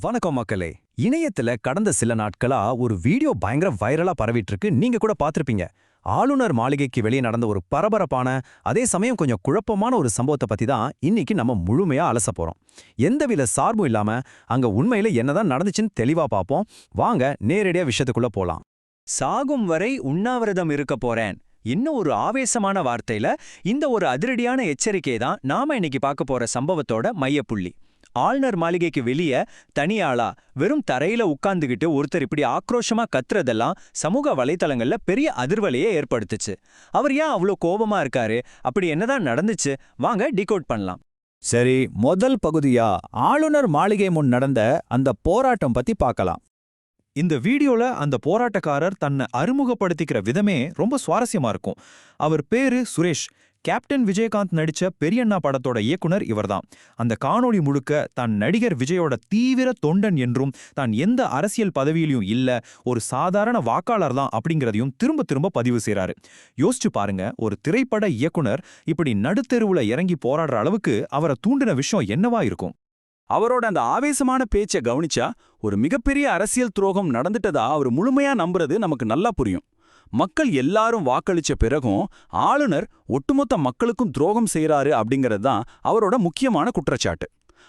வணக்கம் மக்களே. இணையத்துல கடந்த சில நாட்களா ஒரு வீடியோ பயங்கர வைரலா பரவிட்டு இருக்கு. நீங்க கூட பார்த்திருப்பீங்க. ஆளுநர் மாளிகைக்கு வெளியே நடந்த ஒரு பரபரப்பான, அதே சமயம் கொஞ்சம் குழப்பமான ஒரு சம்பவத்தை பத்தி தான் இன்னைக்கு நம்ம முழுமையா அலச போறோம். எந்தவித சார்பும் இல்லாம அங்க உண்மையில என்னதான் நடந்துச்சுன்னு தெளிவா பார்ப்போம். வாங்க நேரடியா விஷயத்துக்குள்ள போலாம். சாகும் வரை உண்ணாவிரதம் இருக்க போறேன். இன்னும் ஒரு ஆவேசமான வார்த்தையில இந்த ஒரு அதிரடியான எச்சரிக்கை தான் நாம இன்னைக்கு பார்க்க போற சம்பவத்தோட மையப்புள்ளி. ஆளுநர் மாளிகைக்கு வெளியே தனியாளா வெறும் தரையில உட்கார்ந்துகிட்டு ஒருத்தர் இப்படி ஆக்ரோஷமா கத்துறதெல்லாம் சமூக வலைத்தளங்கள்ல பெரிய அதிர்வலையே ஏற்படுத்துச்சு. அவர் ஏன் அவ்வளோ கோபமா இருக்காரு? அப்படி என்னதான் நடந்துச்சு? வாங்க டிகோட் பண்ணலாம். சரி, முதல் பகுதியா ஆளுநர் மாளிகை முன் நடந்த அந்த போராட்டம் பத்தி பார்க்கலாம். இந்த வீடியோல அந்த போராட்டக்காரர் தன்னை அறிமுகப்படுத்திக்கிற விதமே ரொம்ப சுவாரஸ்யமா இருக்கும். அவர் பேரு சுரேஷ். கேப்டன் விஜயகாந்த் நடிச்ச பெரியண்ணா படத்தோட இயக்குனர் இவர்தான். அந்த காணொளி முழுக்க தான் நடிகர் விஜயோட தீவிர தொண்டன் என்றும் தான் எந்த அரசியல் பதவியிலையும் இல்ல, ஒரு சாதாரண வாக்காளர் தான் அப்படிங்கிறதையும் திரும்ப திரும்ப பதிவு செய்றாரு. யோசிச்சு பாருங்க, ஒரு திரைப்பட இயக்குனர் இப்படி நடுத்தெருவுல இறங்கி போராடுற அளவுக்கு அவரை தூண்டின விஷயம் என்னவா இருக்கும்? அவரோட அந்த ஆவேசமான பேச்சை கவனிச்சா ஒரு மிகப்பெரிய அரசியல் துரோகம் நடந்துட்டதா அவர் முழுமையா நம்புறது நமக்கு நல்லா புரியும். மக்கள் எல்லாரும் வாக்களிச்ச பிறகும் ஆளுநர் ஒட்டுமொத்த மக்களுக்கும் துரோகம் செய்யறாரு அப்படிங்கிறது தான் அவரோட முக்கியமான குற்றச்சாட்டு.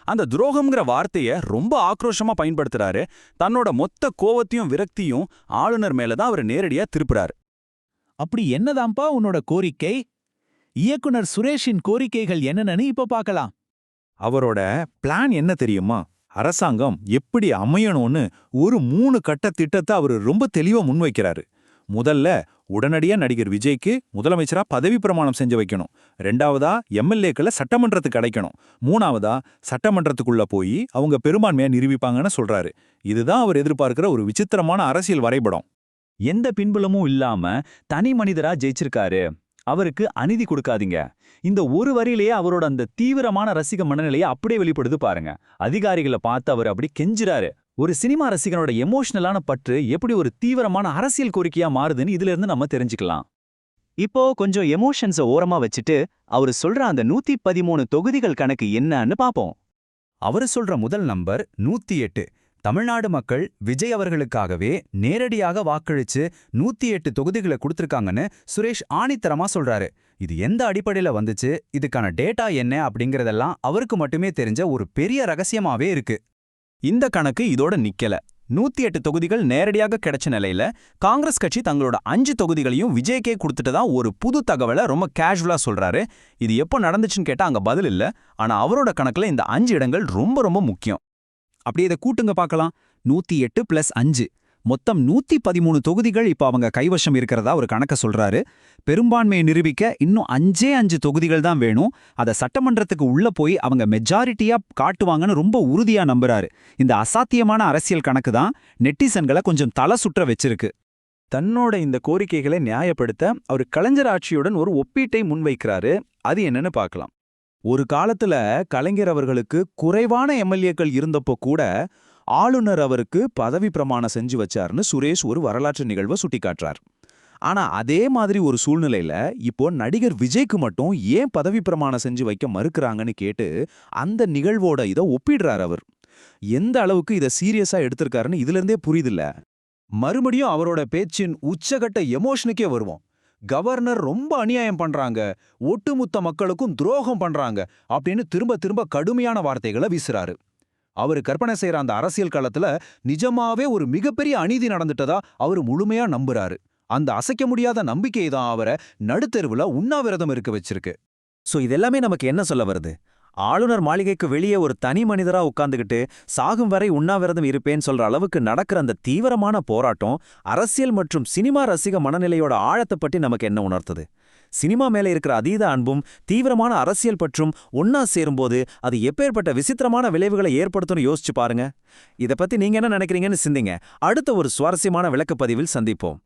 அந்த துரோகம்ங்கிற வார்த்தையை ரொம்ப ஆக்ரோஷமா பயன்படுத்துறாரு. தன்னோட மொத்த கோவத்தையும் விரக்தியும் ஆளுநர் மேலதான் அவர் நேரடியா திருப்புறாரு. அப்படி என்னதான்ப்பா உன்னோட கோரிக்கை? இயக்குனர் சுரேஷின் கோரிக்கைகள் என்னன்னு இப்ப பார்க்கலாம். அவரோட பிளான் என்ன தெரியுமா? அரசாங்கம் எப்படி அமையணும்னு ஒரு 3 கட்ட திட்டத்தை அவர் ரொம்ப தெளிவா முன்வைக்கிறாரு. முதல்ல உடனடியா நடிகர் விஜய்க்கு முதலமைச்சரா பதவி பிரமாணம் செஞ்சு வைக்கணும். 2வதா எம்எல்ஏக்களை சட்டமன்றத்துக்கு அடைக்கணும். 3வதா சட்டமன்றத்துக்குள்ள போய் அவங்க பெரும்பான்மையா நிரூபிப்பாங்கன்னு சொல்றாரு. இதுதான் அவர் எதிர்பார்க்கிற ஒரு விசித்திரமான அரசியல் வரைபடம். எந்த பின்புலமும் இல்லாம தனி மனிதரா ஜெயிச்சிருக்காரு. அவருக்கு அநீதி கொடுக்காதீங்க. இந்த ஒரு வரியிலேயே அவரோட அந்த தீவிரமான ரசிக மனநிலையை அப்படியே வெளிப்படுது பாருங்க. அதிகாரிகளை பார்த்து அவர் அப்படி கெஞ்சுறாரு. ஒரு சினிமா ரசிகனோட எமோஷனலான பற்று எப்படி ஒரு தீவிரமான அரசியல் கோரிக்கையா மாறுதுன்னு இதுல இருந்து நம்ம தெரிஞ்சுக்கலாம். இப்போ கொஞ்சம் எமோஷன்ஸை ஓரமா வச்சுட்டு அவரு சொல்ற அந்த 113 தொகுதிகள் கணக்கு என்னன்னு பாப்போம். அவரு சொல்ற முதல் நம்பர் 108. தமிழ்நாடு மக்கள் விஜய் அவர்களுக்காகவே நேரடியாக வாக்களிச்சு 108 தொகுதிகளை கொடுத்திருக்காங்கன்னு சுரேஷ் ஆணித்தரமா சொல்றாரு. இது எந்த அடிப்படையில வந்துச்சு, இதுக்கான டேட்டா என்ன அப்படிங்கறதெல்லாம் அவருக்கு மட்டுமே தெரிஞ்ச ஒரு பெரிய ரகசியமாவே இருக்கு. இந்த கணக்கு இதோட நிக்கல. 108 தொகுதிகள் நேரடியாக கிடைச்ச நிலையில காங்கிரஸ் கட்சி தங்களோட 5 தொகுதிகளையும் விஜய்க்கே கொடுத்துட்டதா ஒரு புது தகவலை ரொம்ப கேஷுவலா சொல்றாரு. இது எப்போ நடந்துச்சுன்னு கேட்டா அங்க பதில் இல்ல. ஆனா அவரோட கணக்குல இந்த 5 இடங்கள் ரொம்ப ரொம்ப முக்கியம். அப்படியே இதை கூட்டுங்க பார்க்கலாம். 108 + 5 மொத்தம் 113 தொகுதிகள் இப்ப அவங்க கைவசம் இருக்கிறதா ஒரு கணக்க சொல்றாரு. பெரும்பான்மையை நிரூபிக்க இன்னும் 5 தொகுதிகள் தான் வேணும். அதை சட்டமன்றத்துக்கு உள்ள போய் அவங்க மெஜாரிட்டியா காட்டுவாங்கன்னு ரொம்ப உறுதியா நம்புறாரு. இந்த அசாத்தியமான அரசியல் கணக்கு தான் நெட்டிசன்களை கொஞ்சம் தலை சுற்ற வச்சிருக்கு. தன்னோட இந்த கோரிக்கைகளை நியாயப்படுத்த அவர் கலைஞர் ஆட்சியுடன் ஒரு ஒப்பீட்டை முன்வைக்கிறாரு. அது என்னன்னு பார்க்கலாம். ஒரு காலத்துல கலைஞர் அவர்களுக்கு குறைவான எம்எல்ஏக்கள் இருந்தப்போ கூட ஆளுநர் அவருக்கு பதவி பிரமாணம் செஞ்சு வச்சாருன்னு சுரேஷ் ஒரு வரலாற்று நிகழ்வை சுட்டிக்காட்டுறார். ஆனா அதே மாதிரி ஒரு சூழ்நிலையில இப்போ நடிகர் விஜய்க்கு மட்டும் ஏன் பதவி பிரமாணம் செஞ்சு வைக்க மறுக்கிறாங்கன்னு கேட்டு அந்த நிகழ்வோட இதை ஒப்பிடுறார். அவர் எந்த அளவுக்கு இதை சீரியஸா எடுத்திருக்காருன்னு இதுல இருந்தே புரியுதில்ல. மறுபடியும் அவரோட பேச்சின் உச்சகட்ட எமோஷனுக்கே வருவோம். கவர்னர் ரொம்ப அநியாயம் பண்றாங்க, ஒட்டுமொத்த மக்களுக்கும் துரோகம் பண்றாங்க அப்படின்னு திரும்ப திரும்ப கடுமையான வார்த்தைகளை வீசுறாரு. அவரு கற்பனை செய்யற அந்த அரசியல் காலத்துல நிஜமாவே ஒரு மிகப்பெரிய அநீதி நடந்துட்டதா அவரு முழுமையா நம்புறாரு. அந்த அசைக்க முடியாத நம்பிக்கையை தான் அவரை நடுத்தெருவுல உண்ணாவிரதம் இருக்க வச்சிருக்கு. சோ இதெல்லாமே நமக்கு என்ன சொல்ல வருது? ஆளுநர் மாளிகைக்கு வெளியே ஒரு தனி மனிதரா உட்கார்ந்துகிட்டு சாகும் வரை உண்ணாவிரதம் இருப்பேன்னு சொல்ற அளவுக்கு நடக்கிற அந்த தீவிரமான போராட்டம் அரசியல் மற்றும் சினிமா ரசிக மனநிலையோட ஆழத்தை பற்றி நமக்கு என்ன உணர்த்துது? சினிமா மேல இருக்கிற அதீத அன்பும் தீவிரமான அரசியல் பற்றும் ஒன்னா சேரும்போது அது எப்பேற்பட்ட விசித்திரமான விளைவுகளை ஏற்படுத்தும்னு யோசிச்சு பாருங்க. இதை பத்தி நீங்க என்ன நினைக்கிறீங்கன்னு சிந்திங்க. அடுத்த ஒரு சுவாரஸ்யமான விளக்கப்பதிவில் சந்திப்போம்.